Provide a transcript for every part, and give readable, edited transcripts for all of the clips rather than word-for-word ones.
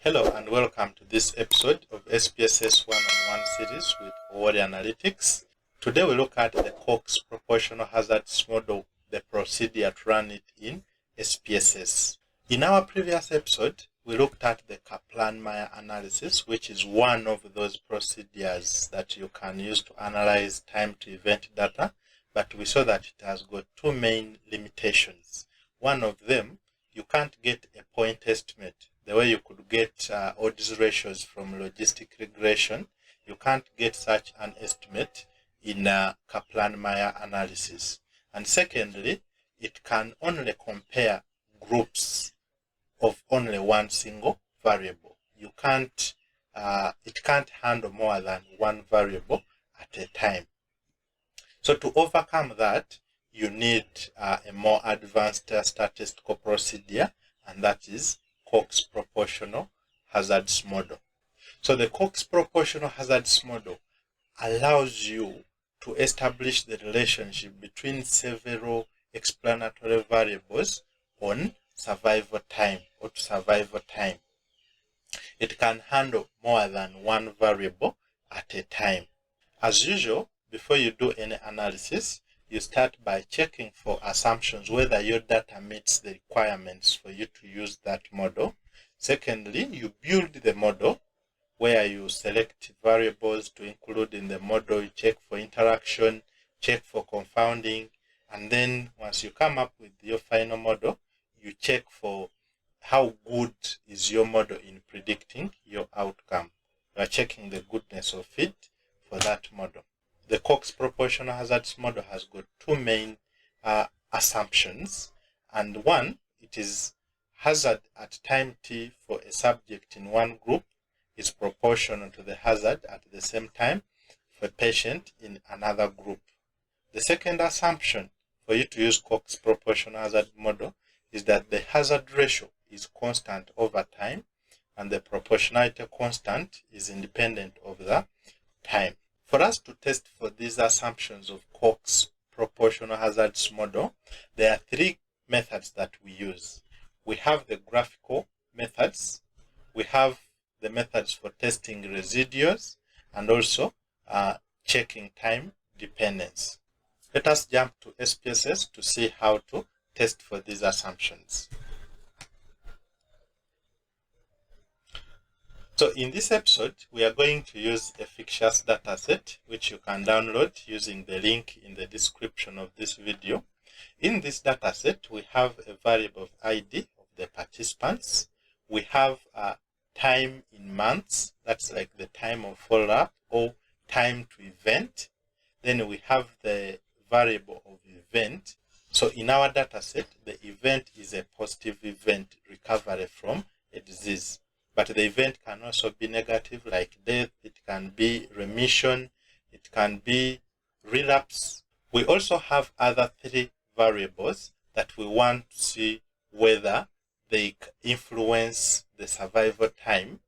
Hello and welcome to this episode of SPSS one-on-one series with Owori Analytics. Today we look at the Cox Proportional Hazards Model, the procedure to run it in SPSS. In our previous episode, we looked at the Kaplan-Meier analysis, which is one of those procedures that you can use to analyze time to event data, but we saw that it has got two main limitations. One of them, you can't get a point estimate. The way you could get odds ratios from logistic regression, you can't get such an estimate in Kaplan-Meier analysis. And secondly, it can only compare groups of only one single variable. You can't, it can't handle more than one variable at a time. So to overcome that, you need a more advanced statistical procedure, and that is Cox Proportional Hazards Model. So the Cox Proportional Hazards Model allows you to establish the relationship between several explanatory variables on survival time or to survival time. It can handle more than one variable at a time. As usual, before you do any analysis, you start by checking for assumptions whether your data meets the requirements for you to use that model. Secondly, you build the model where you select variables to include in the model. You check for interaction, check for confounding, and then once you come up with your final model, you check for how good is your model in predicting your outcome. You are checking the goodness of it for that model. The Cox Proportional Hazards Model has got two main assumptions, and one, it is hazard at time t for a subject in one group is proportional to the hazard at the same time for a patient in another group. The second assumption for you to use Cox Proportional Hazard Model is that the hazard ratio is constant over time and the proportionality constant is independent of the time. For us to test for these assumptions of Cox Proportional Hazards Model, there are three methods that we use. We have the graphical methods, we have the methods for testing residuals, and also checking time dependence. Let us jump to SPSS to see how to test for these assumptions. So in this episode, we are going to use a fictitious dataset, which you can download using the link in the description of this video. In this dataset, we have a variable of ID of the participants. We have time in months, that's like the time of follow-up or time to event. Then we have the variable of event. So in our dataset, the event is a positive event, recovery from a disease. But the event can also be negative, like death. It can be remission. It can be relapse. We also have other three variables that we want to see whether they influence the survival time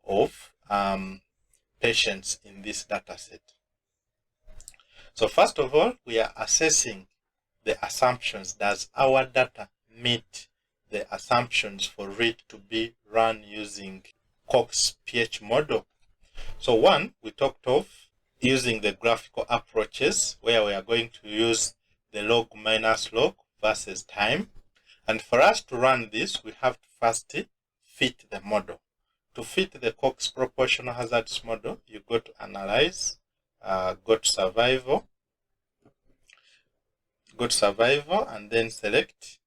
of patients in this dataset. So first of all, we are assessing the assumptions. Does our data meet the assumptions for it to be run using Cox PH model? So one, we talked of using the graphical approaches where we are going to use the log minus log versus time. And for us to run this, we have to first fit the model. To fit the Cox Proportional Hazards Model, you go to Analyze, go to Survival, and then select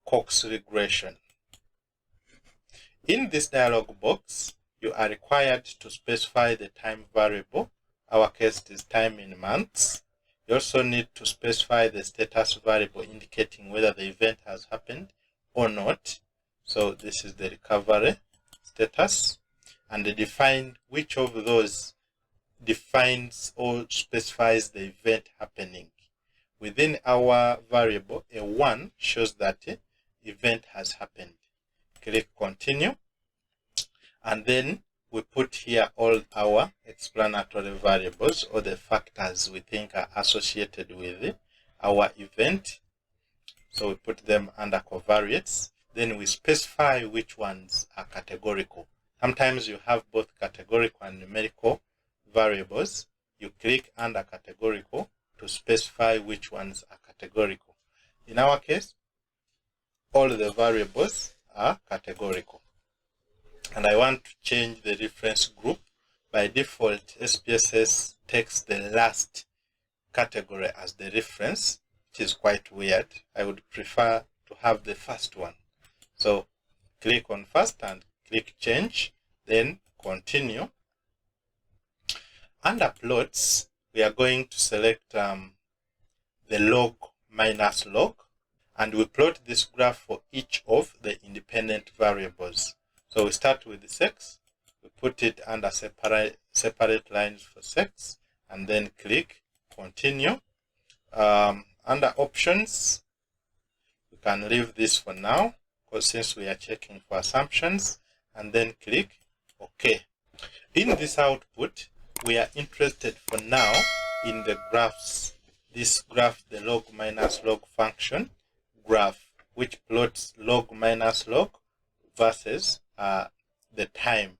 Cox Regression. In this dialog box, you are required to specify the time variable. Our case is time in months. You also need to specify the status variable indicating whether the event has happened or not. So this is the recovery status, and define which of those defines or specifies the event happening. Within our variable, A1 shows that event has happened. Click continue, and then we put here all our explanatory variables or the factors we think are associated with our event. So we put them under covariates. Then we specify which ones are categorical. Sometimes you have both categorical and numerical variables. You click under categorical to specify which ones are categorical. In our case, all the variables are categorical. And I want to change the reference group. By default, SPSS takes the last category as the reference, which is quite weird. I would prefer to have the first one. So click on first and click change, then continue. Under plots, we are going to select the log minus log, and we plot this graph for each of the independent variables. So we start with the sex, we put it under separate lines for sex, and then click continue. Under options, we can leave this for now, because since we are checking for assumptions, and then click OK. In this output, we are interested for now in the graphs. This graph, the log minus log function graph, which plots log minus log versus the time.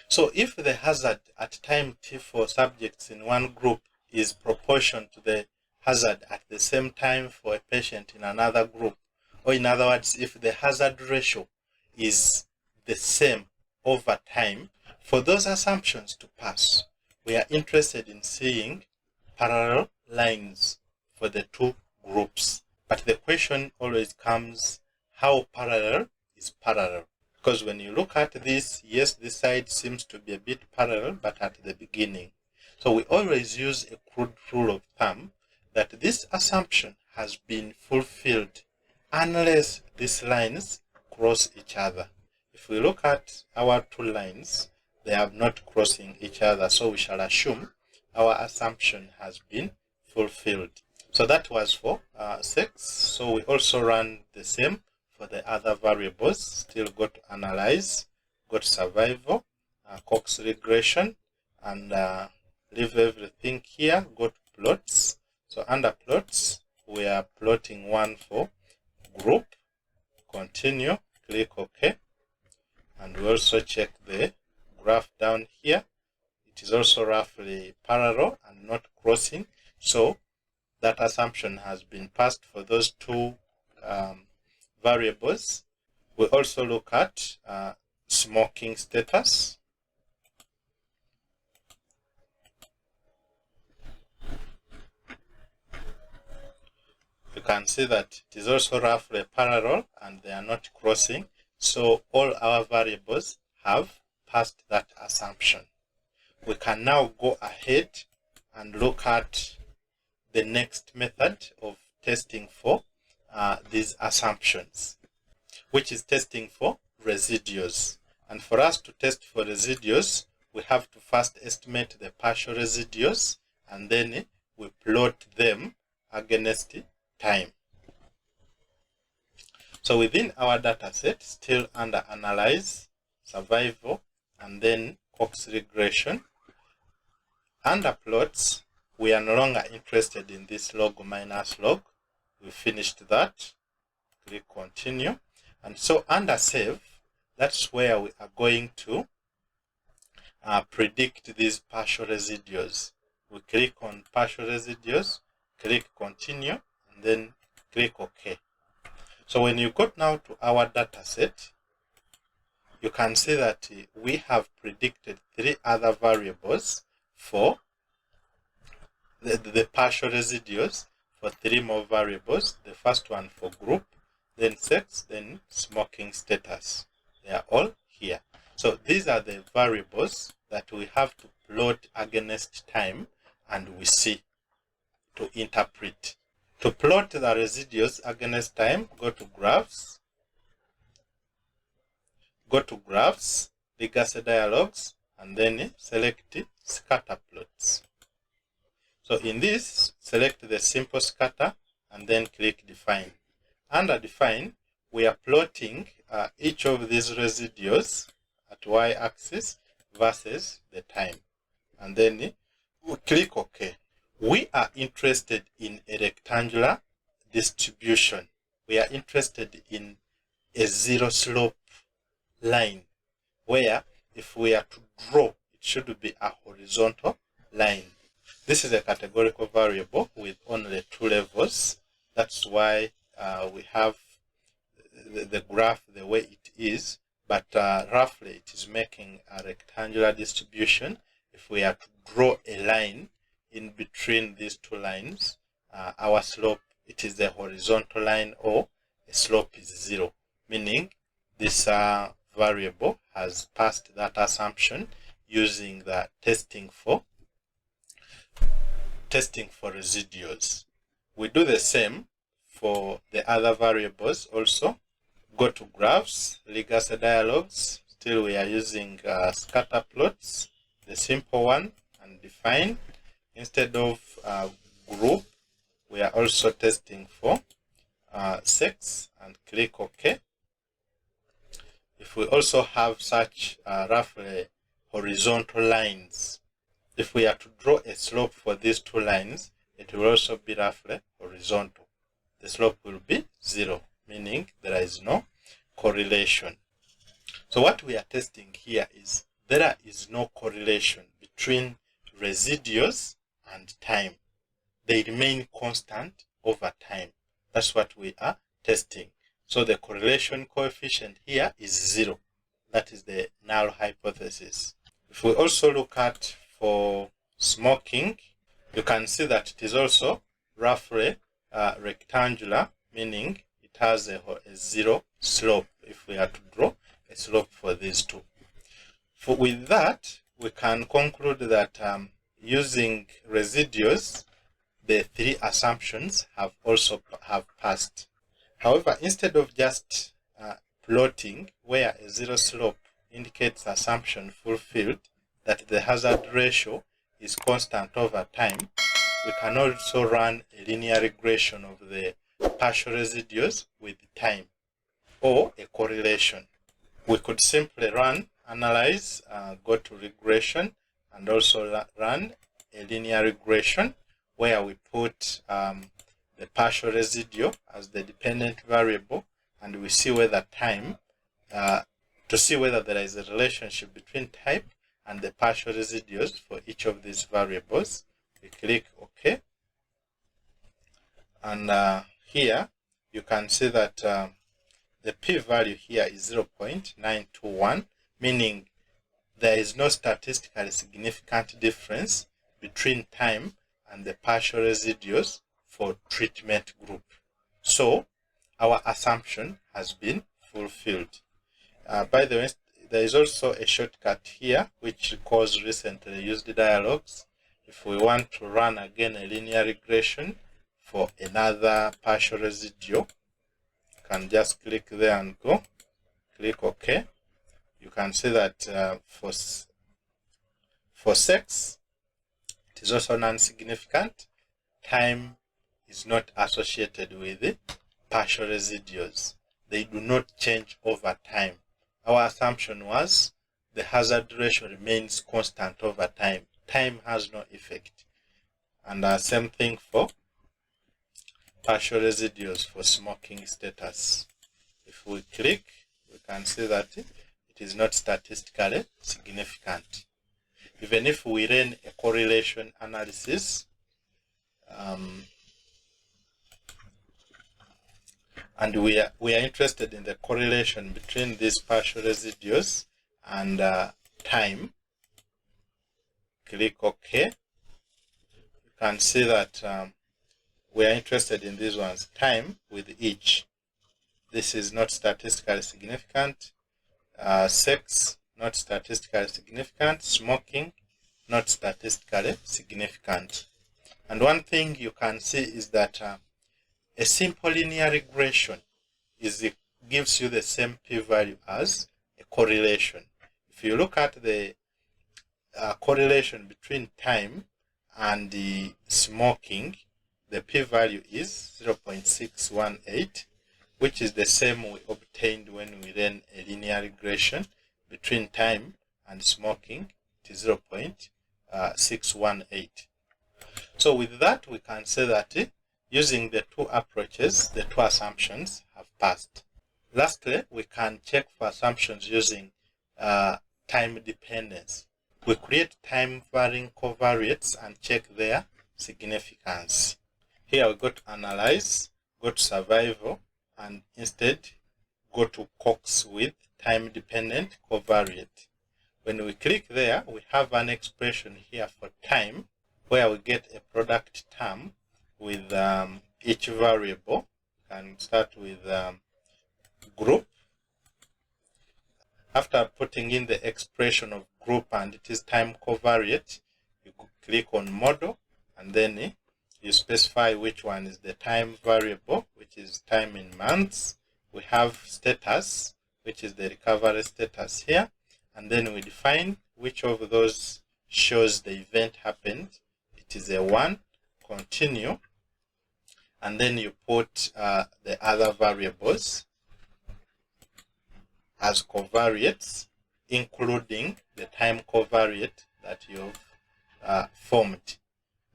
So if the hazard at time t for subjects in one group is proportional to the hazard at the same time for a patient in another group, or in other words, if the hazard ratio is the same over time, for those assumptions to pass, we are interested in seeing parallel lines for the two groups. But the question always comes, how parallel is parallel? Because when you look at this, yes, this side seems to be a bit parallel, but at the beginning. So we always use a crude rule of thumb that this assumption has been fulfilled unless these lines cross each other. If we look at our two lines, they are not crossing each other, so we shall assume our assumption has been fulfilled. So that was for sex. So we also run the same for the other variables. Still go to analyze, go to survival, Cox regression, and leave everything here. Go to plots. So under plots, we are plotting one for group. Continue, click OK. And we also check the graph down here. It is also roughly parallel and not crossing. So that assumption has been passed for those two variables. We also look at smoking status. You can see that it is also roughly parallel and they are not crossing. So all our variables have passed that assumption. We can now go ahead and look at the next method of testing for these assumptions, which is testing for residuals. And for us to test for residuals, we have to first estimate the partial residuals, and then we plot them against time. So within our data set, still under analyze, survival, and then Cox regression, under plots, we are no longer interested in this log minus log. We finished that. Click continue. And so under save, that's where we are going to predict these partial residuals. We click on partial residuals, click continue, and then click OK. So when you go now to our data set, you can see that we have predicted 3 other variables for the partial residuals for 3 more variables. The first one for group, then sex, then smoking status. They are all here. So these are the variables that we have to plot against time and we see to interpret. To plot the residuals against time, go to graphs. Go to graphs, legacy dialogues, and then select scatter plots. So in this, select the simple scatter and then click define. Under define, we are plotting each of these residuals at y-axis versus the time. And then we click OK. We are interested in a rectangular distribution. We are interested in a zero slope line where if we are to draw, it should be a horizontal line. This is a categorical variable with only 2 levels. That's why we have the graph the way it is, but roughly it is making a rectangular distribution. If we are to draw a line in between these 2 lines, our slope, it is the horizontal line, or a slope is 0, meaning this variable has passed that assumption using the testing for residuals. We do the same for the other variables also. Go to graphs, legacy dialogues. Still we are using scatter plots, the simple one, and define. Instead of group, we are also testing for sex, and click OK. If we also have such roughly horizontal lines, if we are to draw a slope for these 2 lines, it will also be roughly horizontal. The slope will be 0, meaning there is no correlation. So what we are testing here is there is no correlation between residuals and time. They remain constant over time. That's what we are testing. So the correlation coefficient here is 0. That is the null hypothesis. If we also look at for smoking, you can see that it is also roughly rectangular, meaning it has a 0 slope if we are to draw a slope for these 2. With that, we can conclude that using residuals, the 3 assumptions have passed. However, instead of just plotting where a 0 slope indicates assumption fulfilled, that the hazard ratio is constant over time, we can also run a linear regression of the partial residuals with time, or a correlation. We could simply analyze, go to regression, and also run a linear regression where we put the partial residue as the dependent variable, and we see whether time, to see whether there is a relationship between type and the partial residuals for each of these variables. We click OK. And here you can see that the p-value here is 0.921, meaning there is no statistically significant difference between time and the partial residuals for treatment group. So our assumption has been fulfilled. By the way, there is also a shortcut here which recalls recently used dialogues. If we want to run again a linear regression for another partial residue, you can just click there and go. Click OK. You can see that for sex, it is also non-significant. Time is not associated with the partial residuals. They do not change over time. Our assumption was the hazard ratio remains constant over time. Time has no effect. And same thing for partial residuals for smoking status. If we click, we can see that it is not statistically significant. Even if we ran a correlation analysis, and we are interested in the correlation between these partial residuals and time, click OK. You can see that we are interested in these ones, time with each. This is not statistically significant. Sex, not statistically significant. Smoking, not statistically significant. And one thing you can see is that a simple linear regression gives you the same p-value as a correlation. If you look at the correlation between time and the smoking, the p-value is 0.618, which is the same we obtained when we ran a linear regression between time and smoking. It is 0.618. So with that, we can say that using the 2 approaches, the 2 assumptions have passed. Lastly, we can check for assumptions using time dependence. We create time varying covariates and check their significance. Here we go to analyze, go to survival, and instead go to Cox with time dependent covariate. When we click there, we have an expression here for time where we get a product term with each variable. And start with group. After putting in the expression of group and it is time covariate, you click on model and then you specify which one is the time variable, which is time in months. We have status, which is the recovery status here, and then we define which of those shows the event happened. It is a 1, continue, and then you put the other variables as covariates, including the time covariate that you've formed.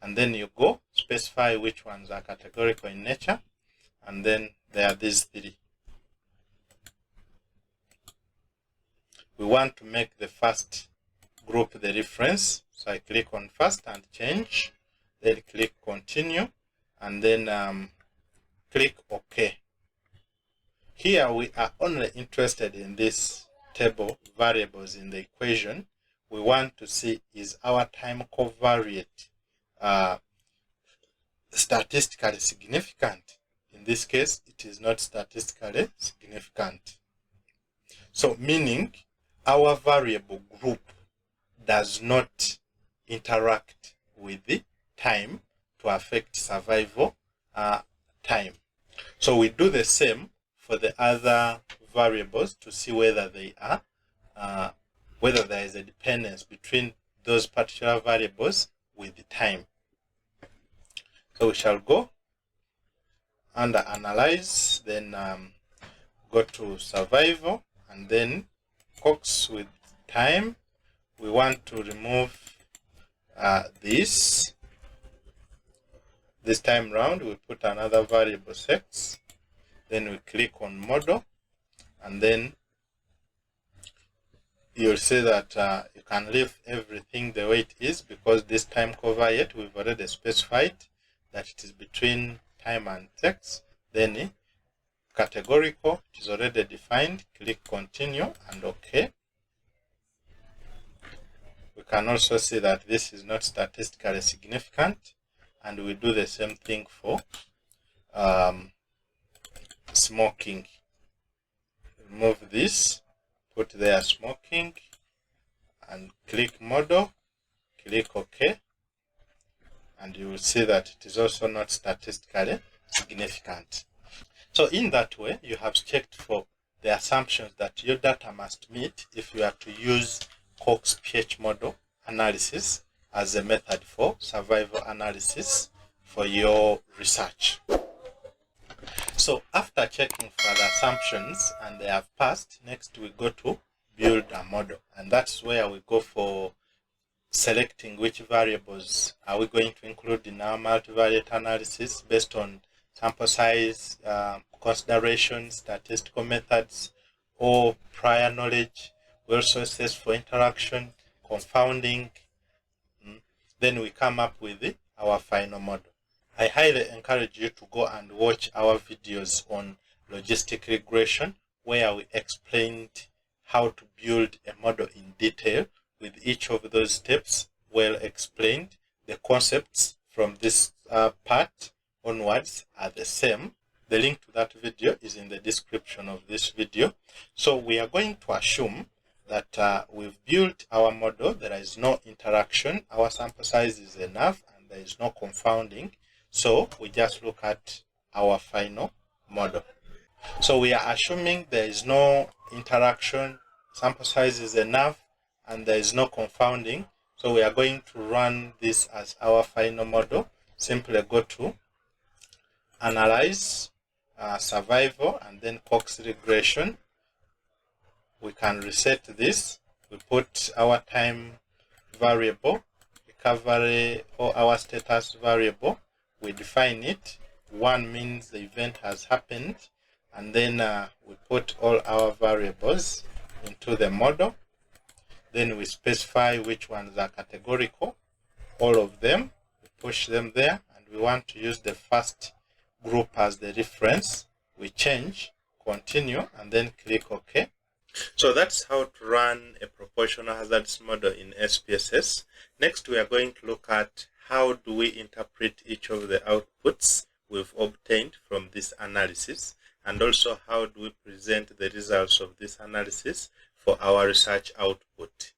And then you go specify which ones are categorical in nature, and then there are these 3. We want to make the first group the reference, so I click on first and change, then click continue, and then click OK. Here we are only interested in this table variables in the equation. We want to see is our time covariate statistically significant. In this case, it is not statistically significant. So meaning our variable group does not interact with the time to affect survival time. So we do the same for the other variables to see whether they are whether there is a dependence between those particular variables with the time. So we shall go under analyze, then go to survival, and then Cox with time. We want to remove this time round. We put another variable sex, then we click on model, and then you'll see that you can leave everything the way it is, because this time covariate we've already specified that it is between time and sex. Then categorical, it is already defined. Click continue and OK. We can also see that this is not statistically significant, and we do the same thing for smoking. Remove this, put there smoking, and click model, click OK, and you will see that it is also not statistically significant. So in that way, you have checked for the assumptions that your data must meet if you are to use Cox PH model analysis as a method for survival analysis for your research. So after checking for the assumptions and they have passed, next we go to build a model, and that's where we go for selecting which variables are we going to include in our multivariate analysis based on sample size, considerations, statistical methods, or prior knowledge. We also assess for interaction, confounding. Then we come up with our final model. I highly encourage you to go and watch our videos on logistic regression, where we explained how to build a model in detail with each of those steps well explained. The concepts from this part onwards are the same. The link to that video is in the description of this video. So we are going to assume that we've built our model. There is no interaction. Our sample size is enough and there is no confounding. So we just look at our final model. So we are assuming there is no interaction, sample size is enough, and there is no confounding. So we are going to run this as our final model. Simply go to analyze, survival, and then Cox regression. We can reset this. We put our time variable, recovery, or our status variable. We define it. 1 means the event has happened, and then we put all our variables into the model. Then we specify which ones are categorical, all of them. We push them there, and we want to use the first group as the reference. We change, continue, and then click OK. So that's how to run a proportional hazards model in SPSS. Next, we are going to look at how do we interpret each of the outputs we've obtained from this analysis, and also how do we present the results of this analysis for our research output.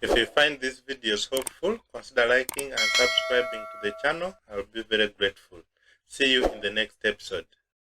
If you find these videos helpful, consider liking and subscribing to the channel. I'll be very grateful. See you in the next episode.